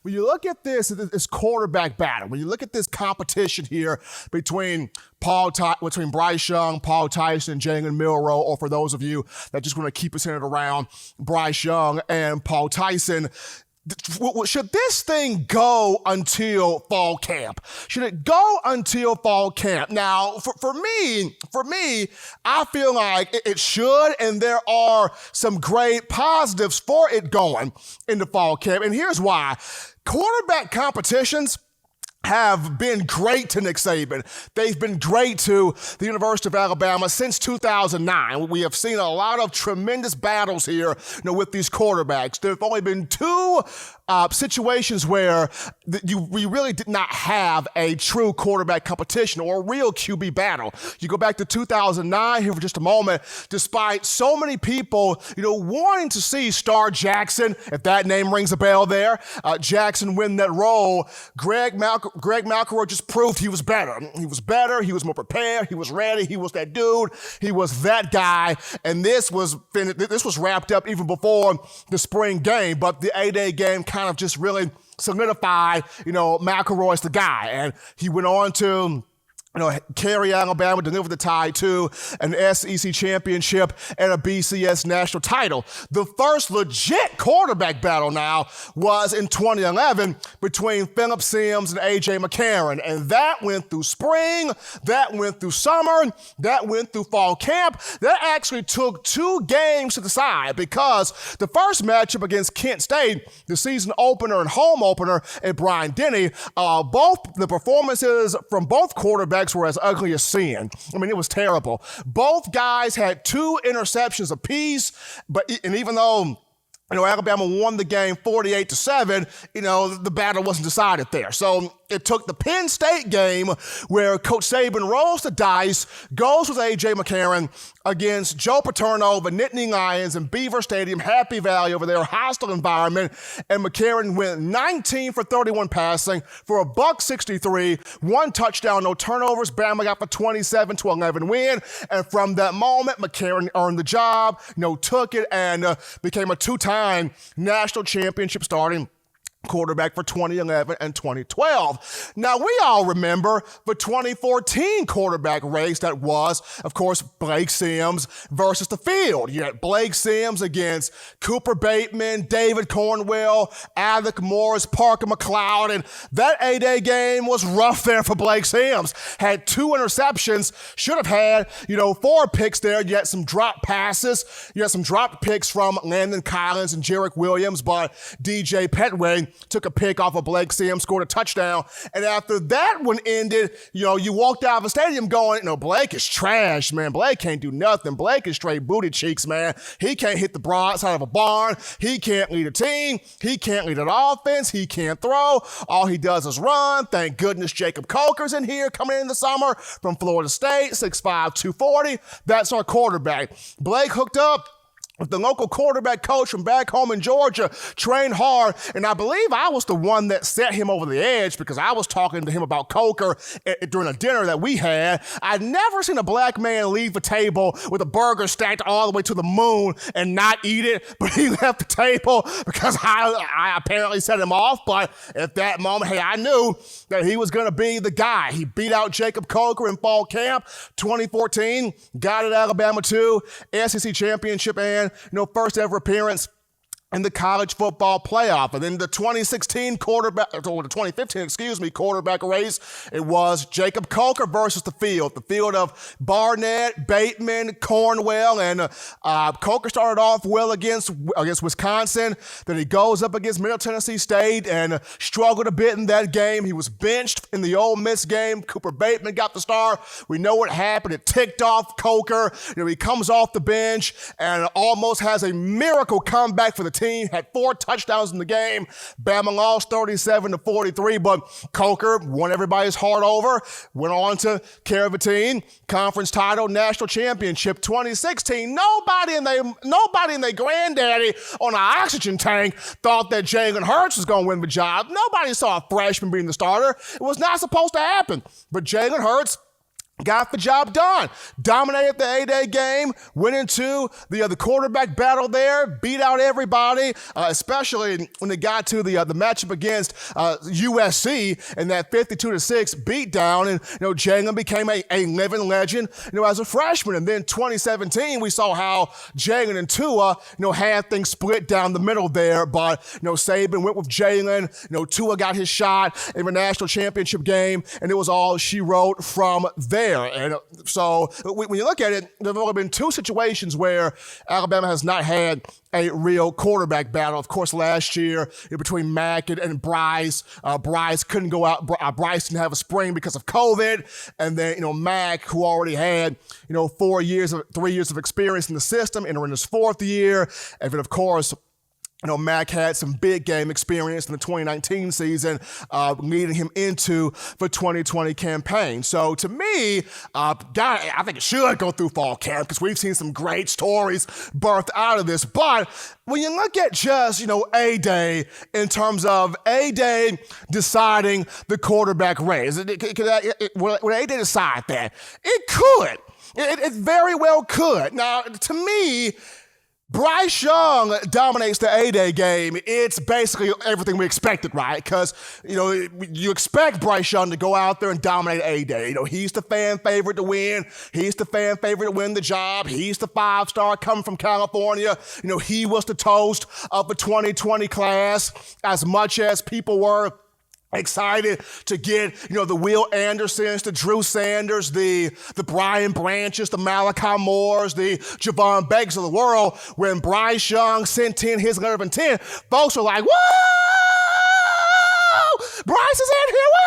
when you look at this quarterback battle, when you look at this competition here between Bryce Young, Paul Tyson, and Jalen Milroe, or for those of you that just want to keep it centered around Bryce Young and Paul Tyson, should this thing go until fall camp? Should it go until fall camp? Now, for me, I feel like it should, and there are some great positives for it going into fall camp. And here's why. Quarterback competitions have been great to Nick Saban. They've been great to the University of Alabama since 2009. We have seen a lot of tremendous battles here, with these quarterbacks. There have only been two situations where we really did not have a true quarterback competition or a real QB battle. You go back to 2009 here for just a moment, despite so many people, wanting to see Star Jackson, if that name rings a bell there, Jackson win that role. Greg McElroy just proved he was better. He was better. He was more prepared. He was ready. He was that dude. He was that guy. And this was wrapped up even before the spring game, but the A-Day game kind of just really solidified, McElroy's the guy. And he went on to carry Alabama, deliver the tie to an SEC championship and a BCS national title. The first legit quarterback battle now was in 2011 between Phillip Sims and A.J. McCarron. And that went through spring, that went through summer, that went through fall camp. That actually took 2 games to decide because the first matchup against Kent State, the season opener and home opener at Bryant-Denny, both the performances from both quarterbacks were as ugly as sin. I mean, it was terrible. Both guys had 2 interceptions apiece, and even though Alabama won the game 48-7, the battle wasn't decided there. So it took the Penn State game where Coach Saban rolls the dice, goes with A.J. McCarron against Joe Paterno, the Nittany Lions in Beaver Stadium, Happy Valley over there, hostile environment, and McCarron went 19 for 31 passing for $163, 1 touchdown, no turnovers. Bama got the 27-11 win, and from that moment, McCarron earned the job, took it, and became a 2-time national championship starting quarterback for 2011 and 2012. Now, we all remember the 2014 quarterback race that was, of course, Blake Sims versus the field. You had Blake Sims against Cooper Bateman, David Cornwell, Alec Morris, Parker McLeod, and that A-Day game was rough there for Blake Sims. Had 2 interceptions, should have had, 4 picks there. You had some drop passes. You had some drop picks from Landon Collins and Jarek Williams, but DJ Petway took a pick off of Blake Sims, scored a touchdown. And after that one ended, you walked out of the stadium going, Blake is trash, man. Blake can't do nothing. Blake is straight booty cheeks, man. He can't hit the broadside of a barn. He can't lead a team. He can't lead an offense. He can't throw. All he does is run. Thank goodness Jacob Coker's in here coming in the summer from Florida State, 6'5", 240. That's our quarterback. Blake hooked up with the local quarterback coach from back home in Georgia, trained hard, and I believe I was the one that set him over the edge because I was talking to him about Coker during a dinner that we had. I'd never seen a black man leave the table with a burger stacked all the way to the moon and not eat it, but he left the table because I apparently set him off, but at that moment, hey, I knew that he was going to be the guy. He beat out Jacob Coker in fall camp, 2014, got at Alabama too, SEC championship, and first ever appearance in the college football playoff. And then the 2015 quarterback race, it was Jacob Coker versus the field of Barnett, Bateman, Cornwell, and Coker started off well against Wisconsin. Then he goes up against Middle Tennessee State and struggled a bit in that game. He was benched in the Ole Miss game. Cooper Bateman got the start. We know what happened. It ticked off Coker. He comes off the bench and almost has a miracle comeback for the team, had 4 touchdowns in the game. Bama lost 37-43, but Coker won everybody's heart over, went on to carry the team, conference title, national championship. 2016, nobody in their granddaddy on an oxygen tank thought that Jalen Hurts was going to win the job. Nobody saw a freshman being the starter. It was not supposed to happen, but Jalen Hurts got the job done. Dominated the A-Day game, went into the quarterback battle there, beat out everybody, especially when they got to the matchup against USC in that 52-6 beatdown. And, Jalen became a living legend, as a freshman. And then 2017, we saw how Jalen and Tua, had things split down the middle there. But, Saban went with Jalen. Tua got his shot in the national championship game, and it was all she wrote from there. And so when you look at it, there have only been two situations where Alabama has not had a real quarterback battle. Of course, last year between Mack and Bryce, Bryce couldn't go out. Bryce didn't have a spring because of COVID. And then, Mack, who already had, 3 years of experience in the system, entering his fourth year. And then, of course, Mack had some big game experience in the 2019 season, leading him into the 2020 campaign. So to me, I think it should go through fall camp because we've seen some great stories birthed out of this. But when you look at just, A-Day in terms of A-Day deciding the quarterback race, would A-Day decide that? It could. It very well could. Now, to me, Bryce Young dominates the A-Day game. It's basically everything we expected, right? Because, you expect Bryce Young to go out there and dominate A-Day. He's the fan favorite to win. He's the fan favorite to win the job. He's the 5-star coming from California. He was the toast of the 2020 class, as much as people were excited to get, the Will Andersons, the Drew Sanders, the Brian Branches, the Malachi Moores, the Javon Bakes of the world. When Bryce Young sent in his letter of intent, folks were like, whoa! Bryce is in here, whoa!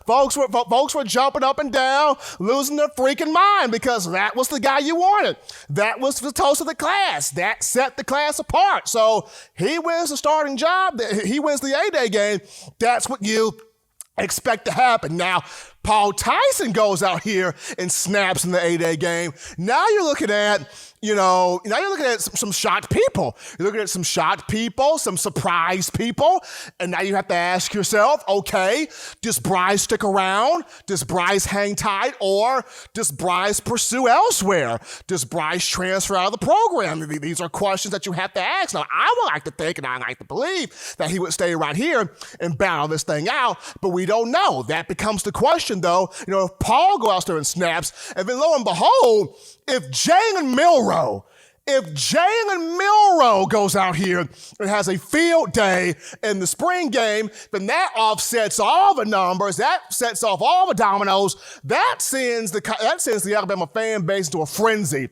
Folks were jumping up and down, losing their freaking mind because that was the guy you wanted. That was the toast of the class. That set the class apart. So he wins the starting job. He wins the A-Day game. That's what you expect to happen. Now, Paul Tyson goes out here and snaps in the A-Day game. Now you're looking at, some shocked people. You're looking at some shocked people, some surprised people. And now you have to ask yourself, okay, does Bryce stick around? Does Bryce hang tight? Or does Bryce pursue elsewhere? Does Bryce transfer out of the program? These are questions that you have to ask. Now, I would like to think and I like to believe that he would stay right here and battle this thing out, but we don't know. That becomes the question, though. If Paul goes out there and snaps, and then lo and behold, if Jalen Milroe goes out here and has a field day in the spring game, then that offsets all the numbers, that sets off all the dominoes, that sends the Alabama fan base into a frenzy.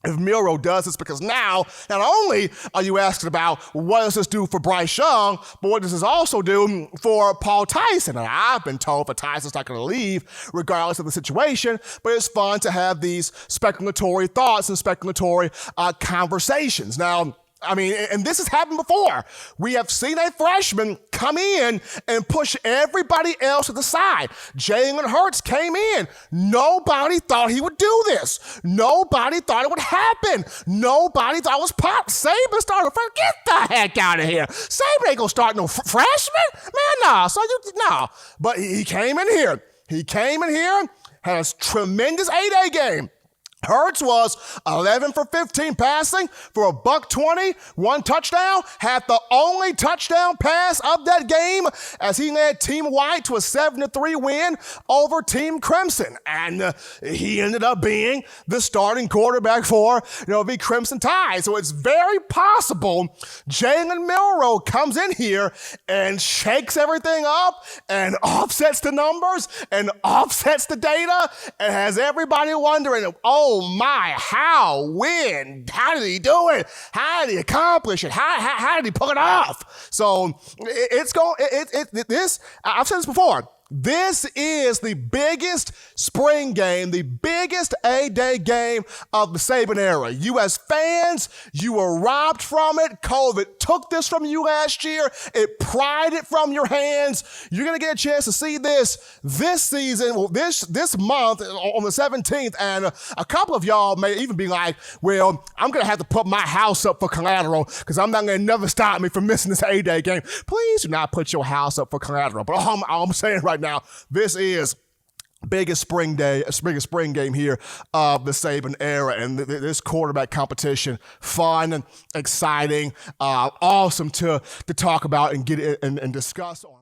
If Milroe does this, because now, not only are you asking about what does this do for Bryce Young, but what does this also do for Paul Tyson? And I've been told that Tyson's not going to leave regardless of the situation, but it's fun to have these speculatory thoughts and speculatory conversations. Now, and this has happened before. We have seen a freshman come in and push everybody else to the side. Jalen Hurts came in. Nobody thought he would do this. Nobody thought it would happen. Nobody thought it was pop. Saban started, get the heck out of here. Saban ain't gonna start no freshman. Man, no. No. But he came in here. Had a tremendous A-Day game. Hurts was 11 for 15 passing for $120, 1 touchdown, had the only touchdown pass of that game as he led Team White to a 7-3 win over Team Crimson. And he ended up being the starting quarterback for, the Crimson Tide. So it's very possible Jalen Milroe comes in here and shakes everything up and offsets the numbers and offsets the data and has everybody wondering, oh my, how, when, how did he do it? How did he accomplish it? How did he pull it off? So I've said this before. This is the biggest spring game, the biggest A-Day game of the Saban era. You as fans, you were robbed from it. COVID took this from you last year. It pried it from your hands. You're going to get a chance to see this season, this month on the 17th. And a couple of y'all may even be like, well, I'm going to have to put my house up for collateral because I'm not going to never stop me from missing this A-Day game. Please do not put your house up for collateral. But all I'm saying right now, this is biggest spring game here of the Saban era, and this quarterback competition, fun and exciting, awesome to talk about and get and discuss on.